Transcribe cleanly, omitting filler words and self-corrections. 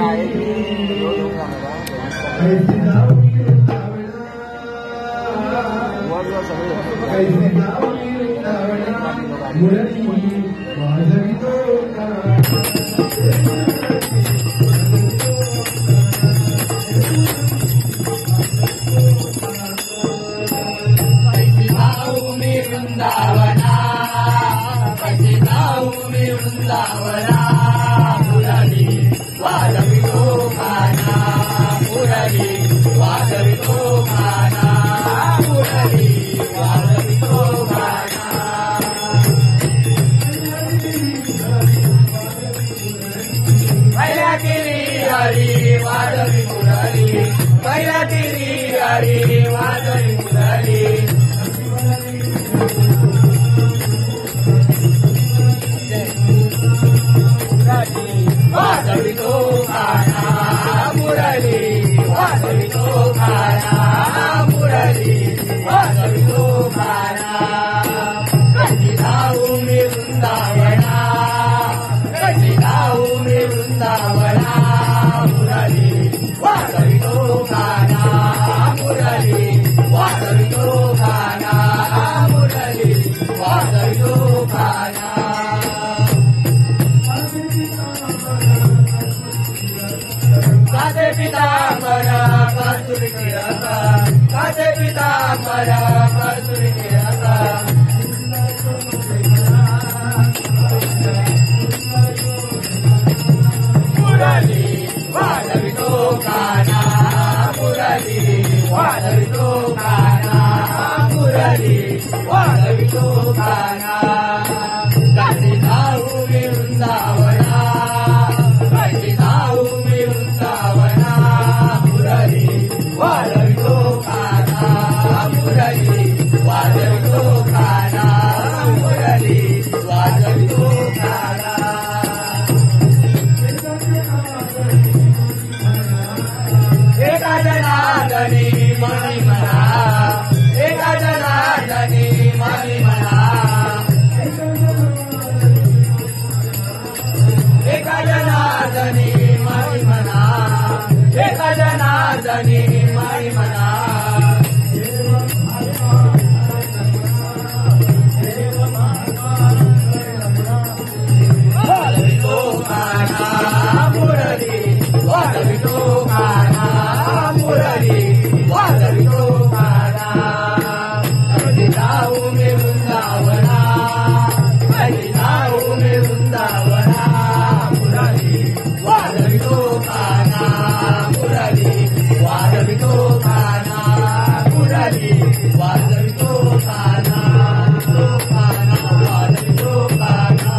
आहे ती रोज वृंदावना कैसे जाऊ मी वृंदावना मुरली वाजवितो गाना मुरली वाजवितो गाना मुरली वाजवितो गाना पहिला तिरी हरी वाजवी मुरली पहिला तिरी हरी वाजवी मुरली वाजवितो गाना मुरली वाजवितो गाना मुरली वाजवितो गाना कशी जाऊ मी वृंदावना कशी जाऊ मी वृंदावना मुरली वाजवितो गाना मुरली वाजवितो गाना मुरली वाजवितो गाना कासे पीतांबर कस्तुरी तिलक कासे पीतांबर कस्तुरी तिलक मुरली वाजवितो गाना मुरली वाजवितो गाना मुरली वाजवितो गाना कशी जाऊ मी वृंदावना कशी जाऊ मी वृंदावना मुरली वाजवितो गाना मुरली वाजवितो गाना मुरली वाजवितो गाना एका जनार्दनी मनी म्हणा एका जनार्दनी मनी म्हणा एका जनार्दनी मनी म्हणा एका जनार्दनी मनी म्हणा वाजवितो गाना मुरली वाजवितो गाना मुरली वाजवितो गाना कशी जाऊ मी वृंदावना कशी जाऊ मी वृंदावना मुरली वाजवितो गाना मुरली वाजवितो गाना मुरली वाजवितो गाना वाजवितो गाना